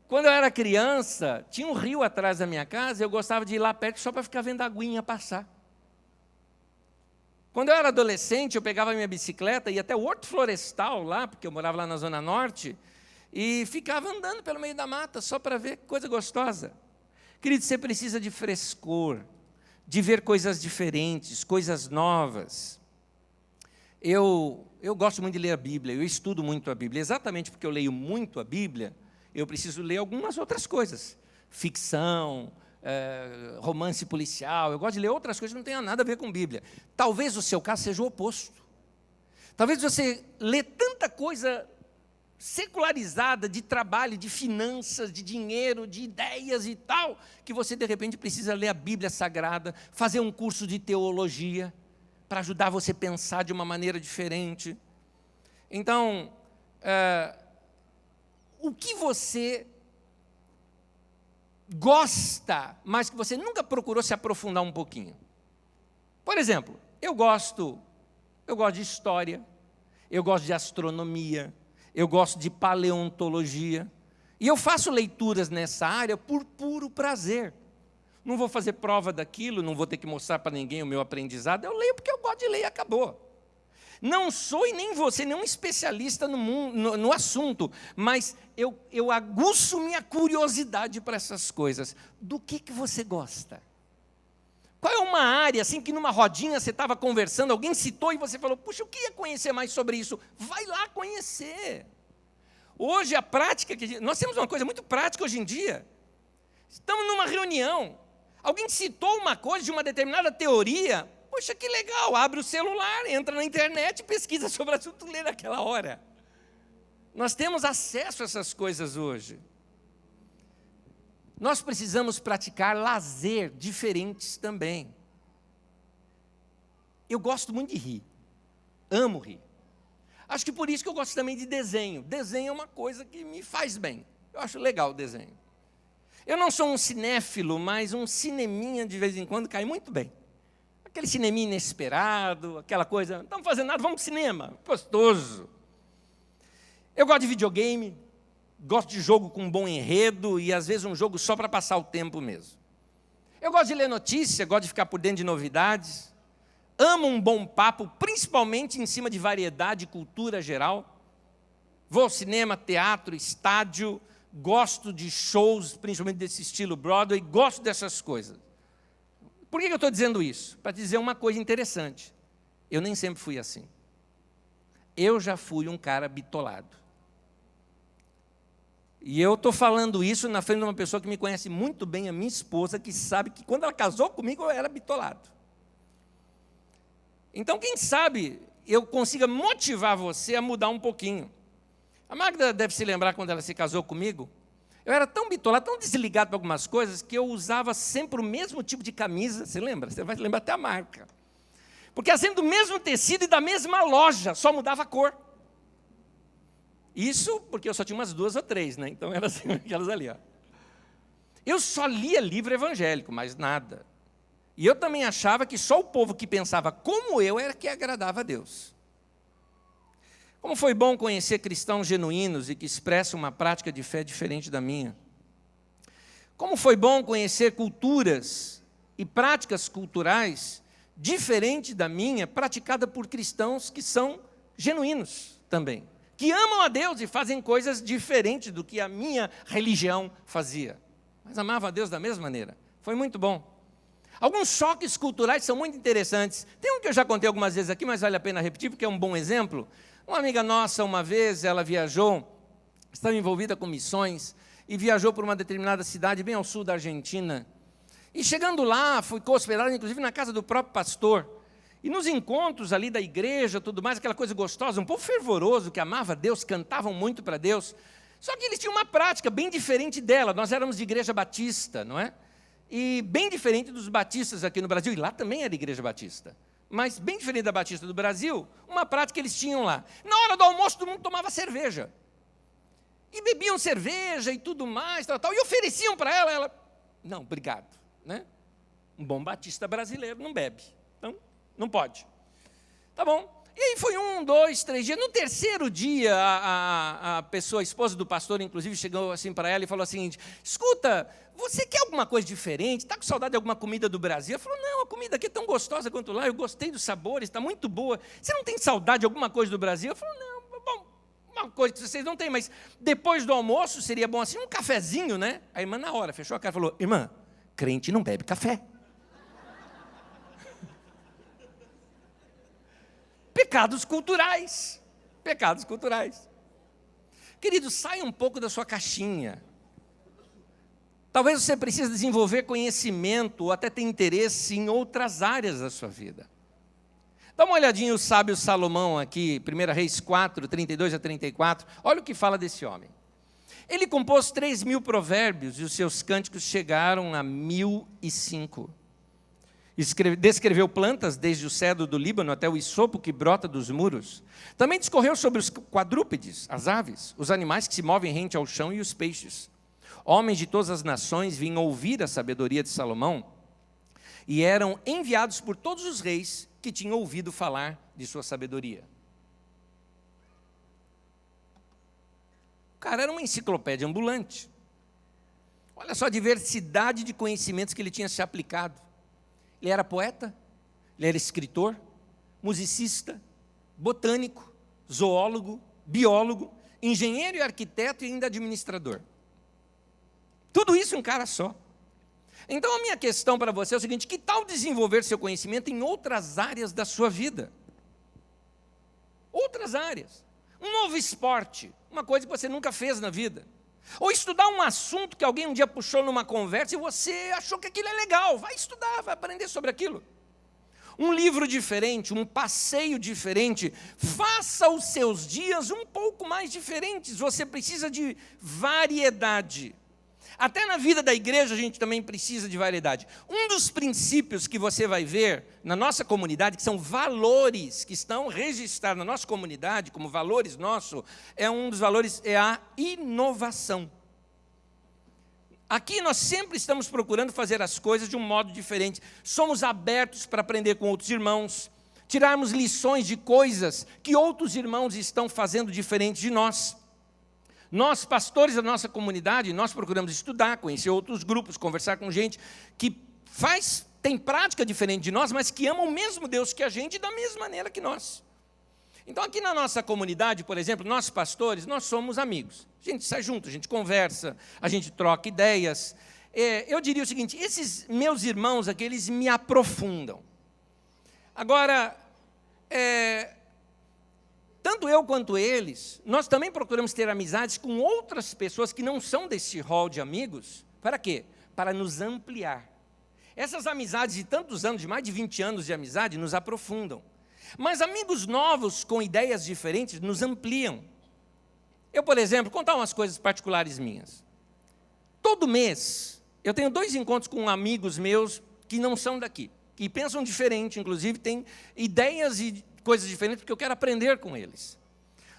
Quando eu era criança, tinha um rio atrás da minha casa, eu gostava de ir lá perto só para ficar vendo a aguinha passar. Quando eu era adolescente, eu pegava a minha bicicleta, ia até o Horto Florestal lá, porque eu morava lá na Zona Norte, e ficava andando pelo meio da mata, só para ver coisa gostosa. Querido, você precisa de frescor, de ver coisas diferentes, coisas novas. Eu gosto muito de ler a Bíblia, eu estudo muito a Bíblia. Exatamente porque eu leio muito a Bíblia, eu preciso ler algumas outras coisas. Ficção, romance policial, eu gosto de ler outras coisas que não tenham nada a ver com Bíblia. Talvez o seu caso seja o oposto. Talvez você lê tanta coisa secularizada de trabalho, de finanças, de dinheiro, de ideias e tal, que você, de repente, precisa ler a Bíblia Sagrada, fazer um curso de teologia, para ajudar você a pensar de uma maneira diferente. Então, o que você gosta, mas que você nunca procurou se aprofundar um pouquinho? Por exemplo, eu gosto de história, eu gosto de astronomia, eu gosto de paleontologia, e eu faço leituras nessa área por puro prazer. Não vou fazer prova daquilo, não vou ter que mostrar para ninguém o meu aprendizado, eu leio porque eu gosto de ler e acabou. Não sou e nem vou ser nenhum especialista no assunto, mas eu aguço minha curiosidade para essas coisas. Do que você gosta? Qual é uma área, assim, que numa rodinha você estava conversando, alguém citou e você falou, puxa, eu queria conhecer mais sobre isso. Vai lá conhecer. Hoje, a prática, nós temos uma coisa muito prática hoje em dia. Estamos numa reunião, alguém citou uma coisa de uma determinada teoria, poxa, que legal, abre o celular, entra na internet, pesquisa sobre o assunto, lê naquela hora. Nós temos acesso a essas coisas hoje. Nós precisamos praticar lazer diferentes também. Eu gosto muito de rir, amo rir. Acho que por isso que eu gosto também de desenho. Desenho é uma coisa que me faz bem, eu acho legal o desenho. Eu não sou um cinéfilo, mas um cineminha de vez em quando cai muito bem. Aquele cineminha inesperado, aquela coisa, não estamos fazendo nada, vamos para o cinema, gostoso. Eu gosto de videogame, gosto de jogo com um bom enredo e às vezes um jogo só para passar o tempo mesmo. Eu gosto de ler notícia, gosto de ficar por dentro de novidades. Amo um bom papo, principalmente em cima de variedade e cultura geral. Vou ao cinema, teatro, estádio, gosto de shows, principalmente desse estilo Broadway, gosto dessas coisas. Por que eu estou dizendo isso? Para dizer uma coisa interessante. Eu nem sempre fui assim. Eu já fui um cara bitolado. E eu estou falando isso na frente de uma pessoa que me conhece muito bem, a minha esposa, que sabe que quando ela casou comigo, eu era bitolado. Então, quem sabe eu consiga motivar você a mudar um pouquinho. A Magda deve se lembrar quando ela se casou comigo. Eu era tão bitolado, tão desligado para algumas coisas, que eu usava sempre o mesmo tipo de camisa. Você lembra? Você vai lembrar até a marca. Porque era sempre do mesmo tecido e da mesma loja, só mudava a cor. Isso porque eu só tinha umas 2 ou 3, né? Então eram assim, aquelas ali. Ó. Eu só lia livro evangélico, mais nada. E eu também achava que só o povo que pensava como eu era que agradava a Deus. Como foi bom conhecer cristãos genuínos e que expressam uma prática de fé diferente da minha. Como foi bom conhecer culturas e práticas culturais diferentes da minha, praticada por cristãos que são genuínos também, que amam a Deus e fazem coisas diferentes do que a minha religião fazia, mas amavam a Deus da mesma maneira. Foi muito bom. Alguns choques culturais são muito interessantes. Tem um que eu já contei algumas vezes aqui, mas vale a pena repetir, porque é um bom exemplo. Uma amiga nossa, uma vez, ela viajou, estava envolvida com missões, e viajou para uma determinada cidade, bem ao sul da Argentina. E chegando lá, ficou hospedada, inclusive, na casa do próprio pastor. E nos encontros ali da igreja, tudo mais, aquela coisa gostosa, um povo fervoroso, que amava a Deus, cantavam muito para Deus. Só que eles tinham uma prática bem diferente dela. Nós éramos de igreja batista, não é? E bem diferente dos batistas aqui no Brasil, e lá também era igreja batista. Mas bem diferente da batista do Brasil, uma prática que eles tinham lá. Na hora do almoço, todo mundo tomava cerveja. E bebiam cerveja e tudo mais, tal, e ofereciam para ela, não, obrigado. Né? Um bom batista brasileiro não bebe, então não pode. Tá bom. E aí foi 1, 2, 3 dias. No terceiro dia, a pessoa, a esposa do pastor, inclusive, chegou assim para ela e falou o seguinte: escuta, você quer alguma coisa diferente? Está com saudade de alguma comida do Brasil? Ela falou: não, a comida aqui é tão gostosa quanto lá, eu gostei dos sabores, está muito boa. Você não tem saudade de alguma coisa do Brasil? Ela falou: não, bom, uma coisa que vocês não têm, mas depois do almoço seria bom assim, um cafezinho, né? A irmã na hora fechou a cara e falou: irmã, crente não bebe café. Pecados culturais. Pecados culturais. Querido, saia um pouco da sua caixinha. Talvez você precise desenvolver conhecimento ou até ter interesse em outras áreas da sua vida. Dá uma olhadinha o sábio Salomão aqui, 1 Reis 4, 32 a 34. Olha o que fala desse homem. Ele compôs 3.000 provérbios e os seus cânticos chegaram a 1.005. Descreveu plantas desde o cedro do Líbano até o isopo que brota dos muros. Também discorreu sobre os quadrúpedes, as aves, os animais que se movem rente ao chão e os peixes. Homens de todas as nações vinham ouvir a sabedoria de Salomão e eram enviados por todos os reis que tinham ouvido falar de sua sabedoria. O cara era uma enciclopédia ambulante. Olha só a diversidade de conhecimentos que ele tinha se aplicado. Ele era poeta, ele era escritor, musicista, botânico, zoólogo, biólogo, engenheiro e arquiteto e ainda administrador. Tudo isso em um cara só. Então a minha questão para você é o seguinte: que tal desenvolver seu conhecimento em outras áreas da sua vida? Outras áreas. Um novo esporte, uma coisa que você nunca fez na vida. Ou estudar um assunto que alguém um dia puxou numa conversa e você achou que aquilo é legal. Vai estudar, vai aprender sobre aquilo. Um livro diferente, um passeio diferente. Faça os seus dias um pouco mais diferentes. Você precisa de variedade. Até na vida da igreja a gente também precisa de variedade. Um dos princípios que você vai ver na nossa comunidade, que são valores que estão registrados na nossa comunidade, como valores nossos, um dos valores é a inovação. Aqui nós sempre estamos procurando fazer as coisas de um modo diferente. Somos abertos para aprender com outros irmãos, tirarmos lições de coisas que outros irmãos estão fazendo diferente de nós. Nós, pastores da nossa comunidade, nós procuramos estudar, conhecer outros grupos, conversar com gente que tem prática diferente de nós, mas que ama o mesmo Deus que a gente da mesma maneira que nós. Então, aqui na nossa comunidade, por exemplo, nós pastores, nós somos amigos. A gente sai junto, a gente conversa, a gente troca ideias. Eu diria o seguinte: esses meus irmãos aqui, eles me aprofundam. Agora, tanto eu quanto eles, nós também procuramos ter amizades com outras pessoas que não são desse hall de amigos. Para quê? Para nos ampliar. Essas amizades de tantos anos, de mais de 20 anos de amizade, nos aprofundam. Mas amigos novos com ideias diferentes nos ampliam. Eu, por exemplo, contar umas coisas particulares minhas. Todo mês, eu tenho 2 encontros com amigos meus que não são daqui, que pensam diferente, inclusive têm ideias e coisas diferentes, porque eu quero aprender com eles.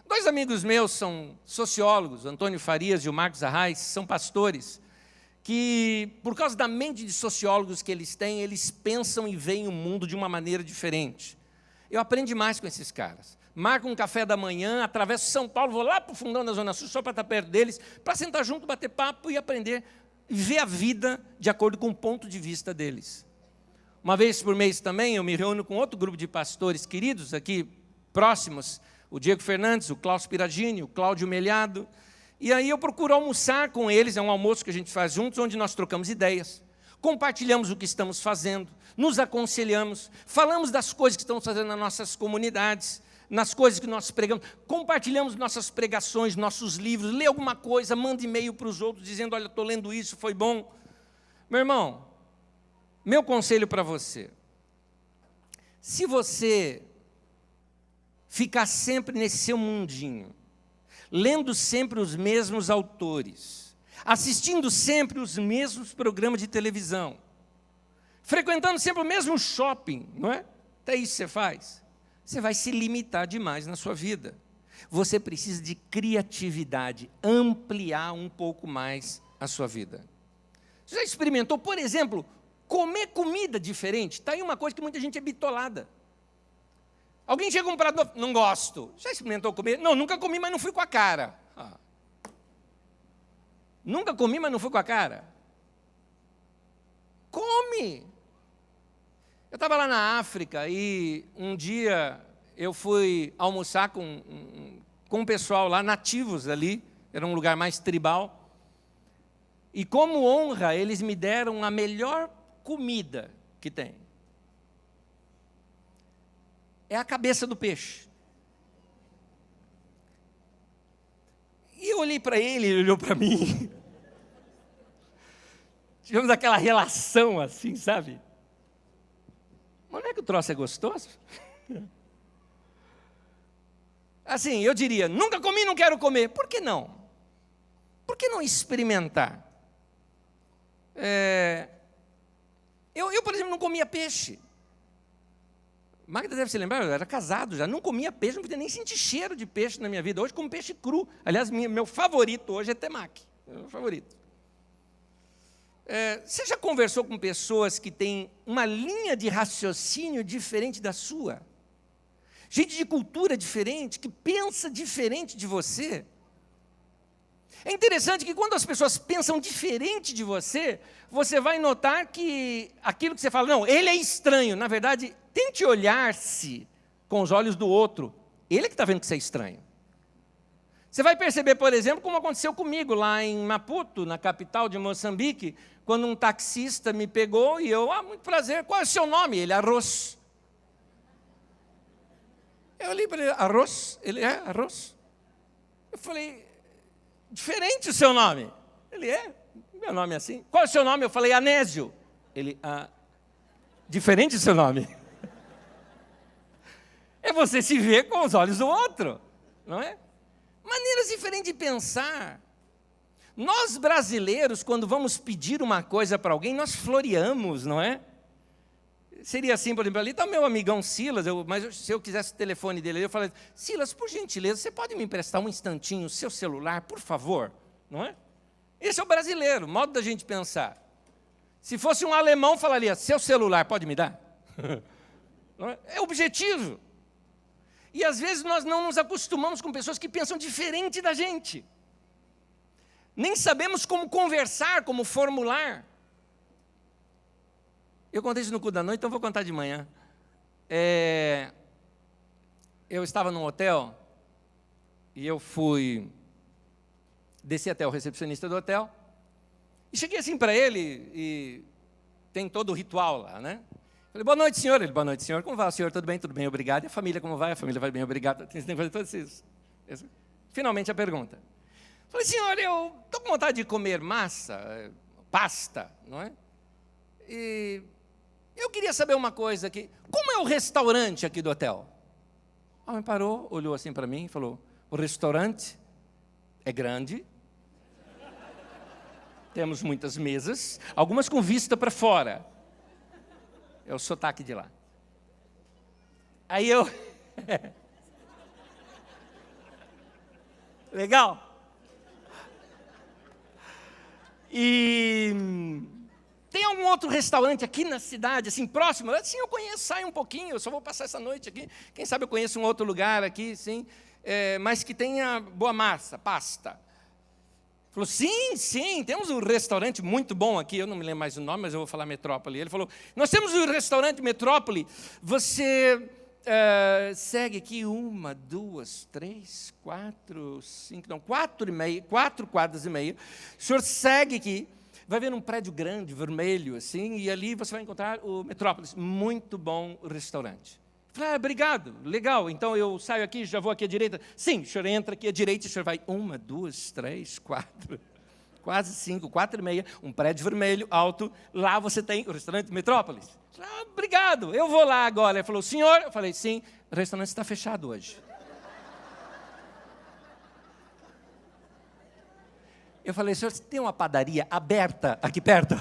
2 amigos meus são sociólogos, Antônio Farias e o Marcos Arraes, são pastores, que, por causa da mente de sociólogos que eles têm, eles pensam e veem o mundo de uma maneira diferente. Eu aprendo demais com esses caras. Marco um café da manhã, atravesso São Paulo, vou lá para o fundão da Zona Sul, só para estar perto deles, para sentar junto, bater papo e aprender, e ver a vida de acordo com o ponto de vista deles. Uma vez por mês também, eu me reúno com outro grupo de pastores queridos aqui, próximos, o Diego Fernandes, o Klaus Piragini, o Cláudio Melhado, e aí eu procuro almoçar com eles, é um almoço que a gente faz juntos, onde nós trocamos ideias, compartilhamos o que estamos fazendo, nos aconselhamos, falamos das coisas que estamos fazendo nas nossas comunidades, nas coisas que nós pregamos, compartilhamos nossas pregações, nossos livros, lê alguma coisa, manda e-mail para os outros, dizendo: olha, estou lendo isso, foi bom. Meu irmão, meu conselho para você: se você ficar sempre nesse seu mundinho, lendo sempre os mesmos autores, assistindo sempre os mesmos programas de televisão, frequentando sempre o mesmo shopping, não é? Até isso você faz. Você vai se limitar demais na sua vida. Você precisa de criatividade, ampliar um pouco mais a sua vida. Você já experimentou, por exemplo, comer comida diferente? Está aí uma coisa que muita gente é bitolada. Alguém chega um prato novo, não gosto. Já experimentou comer? Não, nunca comi, mas não fui com a cara. Nunca comi, mas não fui com a cara. Come! Eu estava lá na África e um dia eu fui almoçar com um pessoal lá, nativos ali, era um lugar mais tribal. E como honra, eles me deram a melhor comida que tem. É a cabeça do peixe. E eu olhei para ele, ele olhou para mim. Tivemos aquela relação assim, sabe? Mas não é que o troço é gostoso? Assim, eu diria, nunca comi, não quero comer. Por que não? Por que não experimentar? Eu, por exemplo, não comia peixe. Magda deve se lembrar, eu era casado já, não comia peixe, não podia nem sentir cheiro de peixe na minha vida. Hoje como peixe cru. Aliás, meu favorito hoje é temaki. Meu favorito. Você já conversou com pessoas que têm uma linha de raciocínio diferente da sua? Gente de cultura diferente, que pensa diferente de você. É interessante que quando as pessoas pensam diferente de você, você vai notar que aquilo que você fala, não, ele é estranho. Na verdade, tente olhar-se com os olhos do outro. Ele é que está vendo que você é estranho. Você vai perceber, por exemplo, como aconteceu comigo lá em Maputo, na capital de Moçambique, quando um taxista me pegou e eu, muito prazer, qual é o seu nome? Ele, Arroz. Eu olhei para ele, Arroz? Ele, Arroz. Eu falei, diferente o seu nome. Ele, meu nome é assim. Qual é o seu nome? Eu falei, Anésio. Ele, diferente o seu nome. É você se ver com os olhos do outro, não é? Maneiras diferentes de pensar. Nós brasileiros, quando vamos pedir uma coisa para alguém, nós floreamos, não é? Seria assim, por exemplo, ali está o meu amigão Silas, mas se eu quisesse o telefone dele, eu falaria, Silas, por gentileza, você pode me emprestar um instantinho o seu celular, por favor? Não é? Esse é o brasileiro, modo da gente pensar. Se fosse um alemão, falaria, seu celular, pode me dar? Não é? É objetivo. E às vezes nós não nos acostumamos com pessoas que pensam diferente da gente. Nem sabemos como conversar, como formular. Eu contei isso no culto da noite, então vou contar de manhã. Eu estava num hotel e eu desci até o recepcionista do hotel e cheguei assim para ele e tem todo o ritual lá, né? Falei, boa noite, senhor. Ele, boa noite, senhor. Como vai, senhor? Tudo bem, obrigado. E a família, como vai? A família vai bem, obrigado. Tem que fazer todos esses. Finalmente a pergunta. Falei, senhor, eu estou com vontade de comer massa, pasta, não é? E eu queria saber uma coisa aqui. Como é o restaurante aqui do hotel? O homem parou, olhou assim para mim e falou, o restaurante é grande, temos muitas mesas, algumas com vista para fora. É o sotaque de lá. Aí eu... Legal? E tem algum outro restaurante aqui na cidade, assim, próximo? Sim, eu conheço, saio um pouquinho, eu só vou passar essa noite aqui. Quem sabe eu conheço um outro lugar aqui, sim, mas que tenha boa massa, pasta. Falou, sim, temos um restaurante muito bom aqui, eu não me lembro mais o nome, mas eu vou falar Metrópole. Ele falou, nós temos um restaurante Metrópole, você segue aqui 1, 2, 3, 4, 5, não, 4 quadras e meia. O senhor segue aqui, vai ver um prédio grande, vermelho, assim, e ali você vai encontrar o Metrópolis, muito bom restaurante. Falei, obrigado, legal, então eu saio aqui, já vou aqui à direita. Sim, o senhor entra aqui à direita, o senhor vai 1, 2, 3, 4, quase 5, 4 e meia, um prédio vermelho, alto, lá você tem o restaurante Metrópolis. Falei, obrigado, eu vou lá agora. Ele falou, senhor? Eu falei, sim, o restaurante está fechado hoje. Eu falei, senhor, você tem uma padaria aberta aqui perto?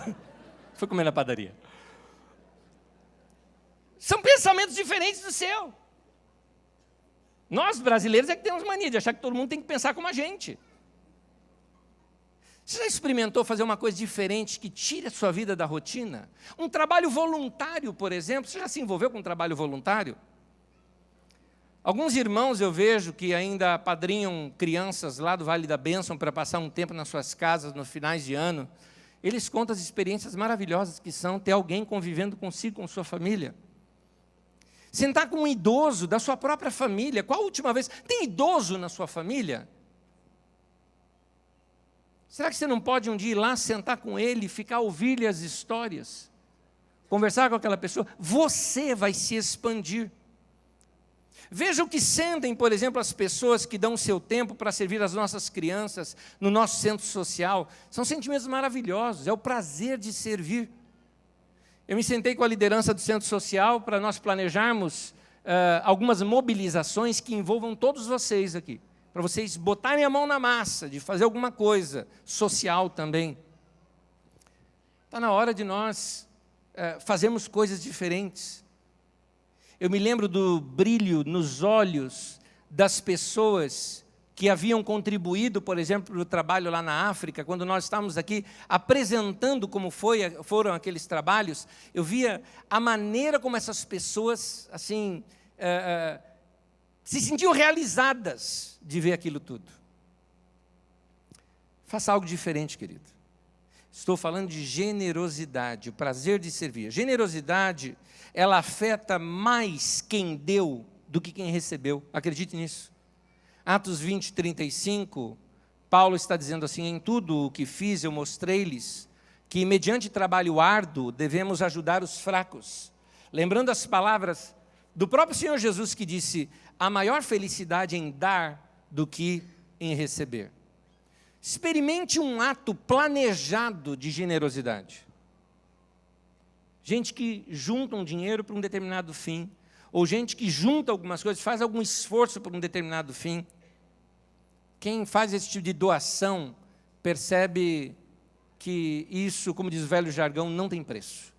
Fui comer na padaria. São pensamentos diferentes do seu. Nós, brasileiros, é que temos mania de achar que todo mundo tem que pensar como a gente. Você já experimentou fazer uma coisa diferente que tire a sua vida da rotina? Um trabalho voluntário, por exemplo. Você já se envolveu com um trabalho voluntário? Alguns irmãos eu vejo que ainda apadrinham crianças lá do Vale da Bênção para passar um tempo nas suas casas no finais de ano. Eles contam as experiências maravilhosas que são ter alguém convivendo consigo, com sua família. Sentar com um idoso da sua própria família. Qual a última vez? Tem idoso na sua família? Será que você não pode um dia ir lá, sentar com ele, ficar a ouvir-lhe as histórias? Conversar com aquela pessoa? Você vai se expandir. Veja o que sentem, por exemplo, as pessoas que dão o seu tempo para servir as nossas crianças no nosso centro social. São sentimentos maravilhosos, é o prazer de servir. Eu me sentei com a liderança do centro social para nós planejarmos algumas mobilizações que envolvam todos vocês aqui, para vocês botarem a mão na massa, de fazer alguma coisa social também. Está na hora de nós fazermos coisas diferentes. Eu me lembro do brilho nos olhos das pessoas que haviam contribuído, por exemplo, para o trabalho lá na África, quando nós estávamos aqui apresentando como foram aqueles trabalhos, eu via a maneira como essas pessoas assim, se sentiam realizadas de ver aquilo tudo. Faça algo diferente, querido. Estou falando de generosidade, o prazer de servir. Generosidade, ela afeta mais quem deu do que quem recebeu. Acredite nisso. Atos 20, 35, Paulo está dizendo assim: em tudo o que fiz eu mostrei-lhes que mediante trabalho árduo devemos ajudar os fracos. Lembrando as palavras do próprio Senhor Jesus que disse: há maior felicidade em dar do que em receber. Experimente um ato planejado de generosidade. Gente que junta um dinheiro para um determinado fim, ou gente que junta algumas coisas, faz algum esforço para um determinado fim. Quem faz esse tipo de doação percebe que isso, como diz o velho jargão, não tem preço.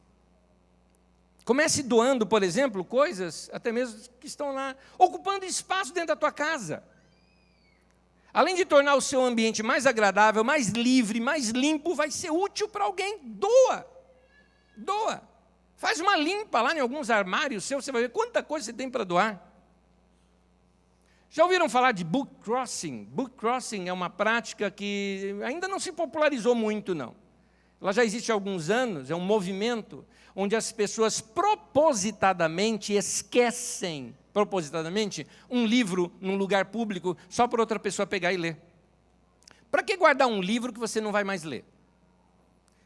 Comece doando, por exemplo, coisas até mesmo que estão lá, ocupando espaço dentro da tua casa. Além de tornar o seu ambiente mais agradável, mais livre, mais limpo, vai ser útil para alguém. Doa. Doa. Faz uma limpa lá em alguns armários seus, você vai ver quanta coisa você tem para doar. Já ouviram falar de book crossing? Book crossing é uma prática que ainda não se popularizou muito, não. Ela já existe há alguns anos, é um movimento onde as pessoas propositadamente esquecem, um livro num lugar público só para outra pessoa pegar e ler. Para que guardar um livro que você não vai mais ler?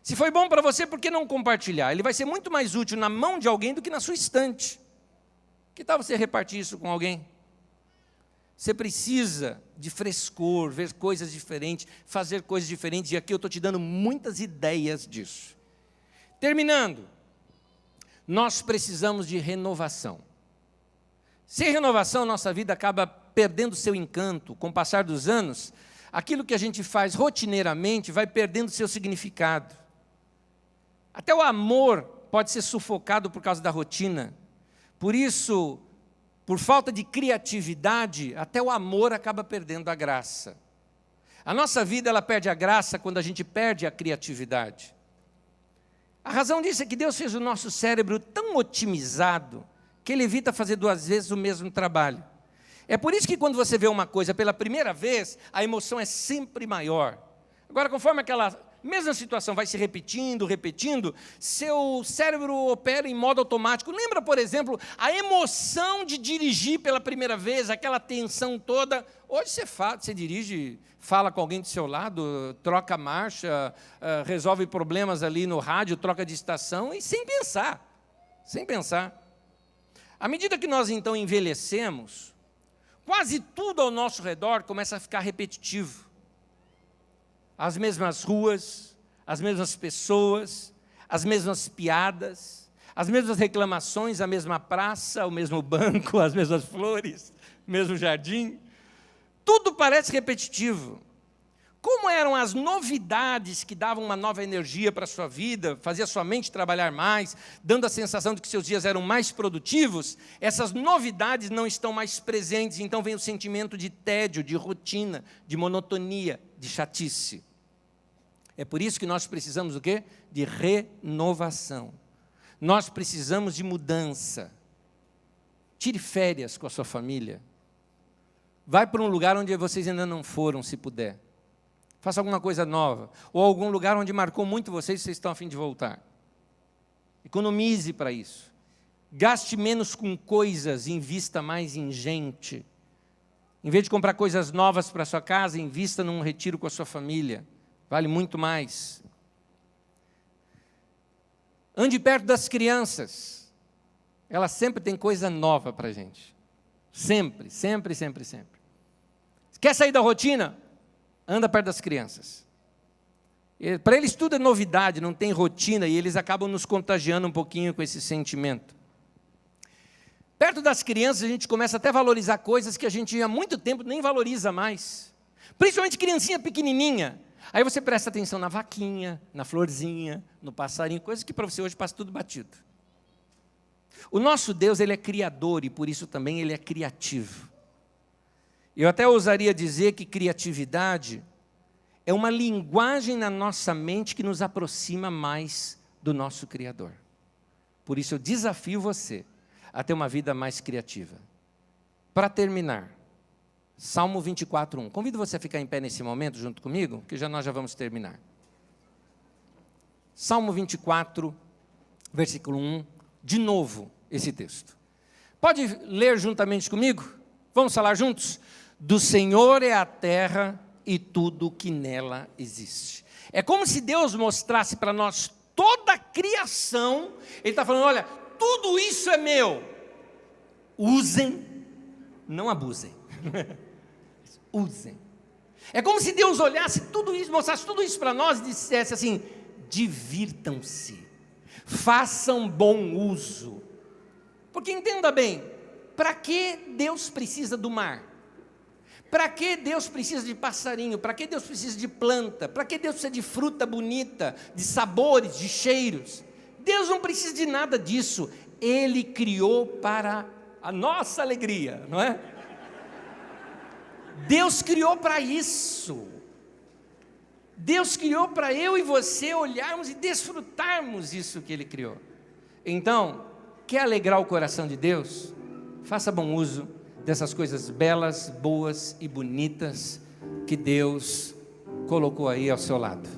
Se foi bom para você, por que não compartilhar? Ele vai ser muito mais útil na mão de alguém do que na sua estante. Que tal você repartir isso com alguém? Você precisa de frescor, ver coisas diferentes, fazer coisas diferentes, e aqui eu estou te dando muitas ideias disso. Terminando, nós precisamos de renovação. Sem renovação, nossa vida acaba perdendo seu encanto. Com o passar dos anos, aquilo que a gente faz rotineiramente vai perdendo seu significado. Até o amor pode ser sufocado por causa da rotina. Por isso, por falta de criatividade, até o amor acaba perdendo a graça. A nossa vida ela perde a graça quando a gente perde a criatividade. A razão disso é que Deus fez o nosso cérebro tão otimizado que ele evita fazer 2 vezes o mesmo trabalho. É por isso que quando você vê uma coisa pela primeira vez, a emoção é sempre maior. Agora, conforme aquela mesma situação vai se repetindo, seu cérebro opera em modo automático. Lembra, por exemplo, a emoção de dirigir pela primeira vez, aquela tensão toda. Hoje você dirige, fala com alguém do seu lado, troca marcha, resolve problemas ali no rádio, troca de estação, e sem pensar. À medida que nós, então, envelhecemos, quase tudo ao nosso redor começa a ficar repetitivo. As mesmas ruas, as mesmas pessoas, as mesmas piadas, as mesmas reclamações, a mesma praça, o mesmo banco, as mesmas flores, o mesmo jardim. Tudo parece repetitivo. Como eram as novidades que davam uma nova energia para a sua vida, fazia sua mente trabalhar mais, dando a sensação de que seus dias eram mais produtivos, essas novidades não estão mais presentes, então vem o sentimento de tédio, de rotina, de monotonia, de chatice. É por isso que nós precisamos o quê? De renovação. Nós precisamos de mudança. Tire férias com a sua família. Vai para um lugar onde vocês ainda não foram, se puder. Faça alguma coisa nova. Ou algum lugar onde marcou muito vocês estão a fim de voltar. Economize para isso. Gaste menos com coisas, invista mais em gente. Em vez de comprar coisas novas para a sua casa, invista num retiro com a sua família. Vale muito mais. Ande perto das crianças. Elas sempre têm coisa nova para a gente. Sempre. Quer sair da rotina? Anda perto das crianças. Para eles tudo é novidade, não tem rotina, e eles acabam nos contagiando um pouquinho com esse sentimento. Perto das crianças, a gente começa até a valorizar coisas que a gente há muito tempo nem valoriza mais. Principalmente criancinha pequenininha. Aí você presta atenção na vaquinha, na florzinha, no passarinho, coisas que para você hoje passa tudo batido. O nosso Deus, Ele é criador e por isso também Ele é criativo. Eu até ousaria dizer que criatividade é uma linguagem na nossa mente que nos aproxima mais do nosso Criador. Por isso eu desafio você a ter uma vida mais criativa. Para terminar, Salmo 24:1. Convido você a ficar em pé nesse momento junto comigo, que nós já vamos terminar. Salmo 24, versículo 1, de novo esse texto. Pode ler juntamente comigo? Vamos falar juntos? Do Senhor é a terra e tudo o que nela existe. É como se Deus mostrasse para nós toda a criação. Ele está falando, olha, tudo isso é meu. Usem, não abusem. Usem. É como se Deus olhasse tudo isso, mostrasse tudo isso para nós e dissesse assim, divirtam-se, façam bom uso. Porque entenda bem, para que Deus precisa do mar? Para que Deus precisa de passarinho? Para que Deus precisa de planta? Para que Deus precisa de fruta bonita, de sabores, de cheiros? Deus não precisa de nada disso. Ele criou para a nossa alegria, não é? Deus criou para isso. Deus criou para eu e você olharmos e desfrutarmos isso que Ele criou. Então, quer alegrar o coração de Deus? Faça bom uso dessas coisas belas, boas e bonitas que Deus colocou aí ao seu lado.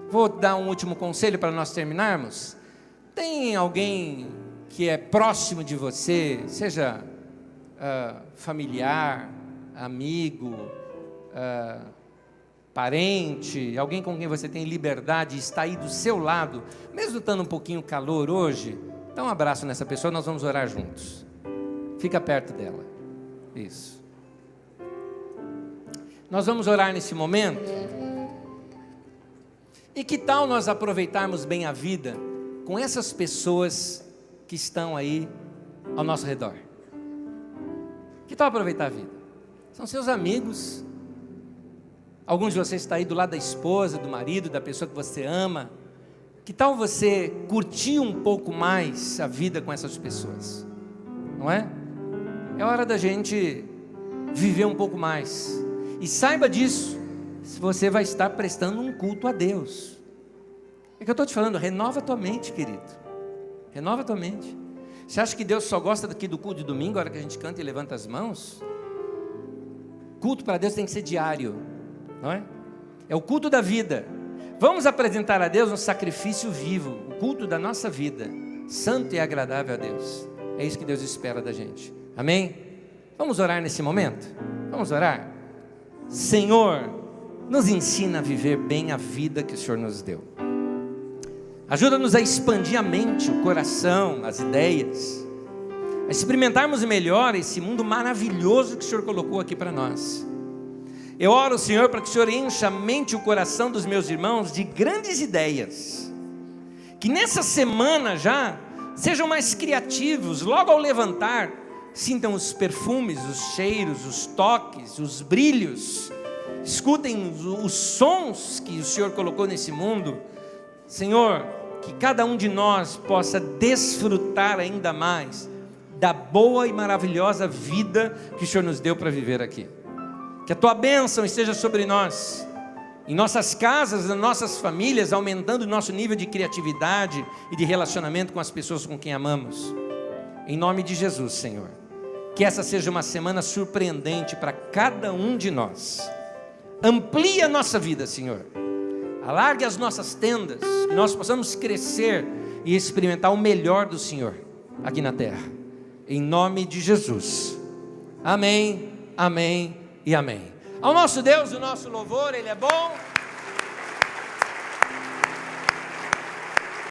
Vou dar um último conselho para nós terminarmos. Tem alguém que é próximo de você, seja familiar, amigo, parente, alguém com quem você tem liberdade e está aí do seu lado, mesmo estando um pouquinho calor hoje, dá um abraço nessa pessoa, nós vamos orar juntos. Fica perto dela. Isso. Nós vamos orar nesse momento. E que tal nós aproveitarmos bem a vida com essas pessoas que estão aí ao nosso redor? Que tal aproveitar a vida? São seus amigos. Alguns de vocês estão aí do lado da esposa, do marido, da pessoa que você ama. Que tal você curtir um pouco mais a vida com essas pessoas? Não é? É hora da gente viver um pouco mais. E saiba disso, se você vai estar prestando um culto a Deus. É que eu estou te falando, renova a tua mente, querido. Renova a tua mente. Você acha que Deus só gosta daqui do culto de domingo, a hora que a gente canta e levanta as mãos? Culto para Deus tem que ser diário, não é? É o culto da vida. Vamos apresentar a Deus um sacrifício vivo, o culto da nossa vida, santo e agradável a Deus. É isso que Deus espera da gente. Amém? Vamos orar nesse momento? Vamos orar? Senhor, nos ensina a viver bem a vida que o Senhor nos deu. Ajuda-nos a expandir a mente, o coração, as ideias, a experimentarmos melhor esse mundo maravilhoso que o Senhor colocou aqui para nós. Eu oro, Senhor, para que o Senhor encha a mente e o coração dos meus irmãos de grandes ideias, que nessa semana já sejam mais criativos, logo ao levantar, sintam os perfumes, os cheiros, os toques, os brilhos, escutem os sons que o Senhor colocou nesse mundo. Senhor, que cada um de nós possa desfrutar ainda mais da boa e maravilhosa vida que o Senhor nos deu para viver aqui. Que a Tua bênção esteja sobre nós, em nossas casas, nas nossas famílias, aumentando o nosso nível de criatividade e de relacionamento com as pessoas com quem amamos. Em nome de Jesus, Senhor. Que essa seja uma semana surpreendente para cada um de nós. Amplie a nossa vida, Senhor. Alargue as nossas tendas, que nós possamos crescer e experimentar o melhor do Senhor aqui na terra. Em nome de Jesus. Amém, amém e amém. Ao nosso Deus, o nosso louvor, Ele é bom.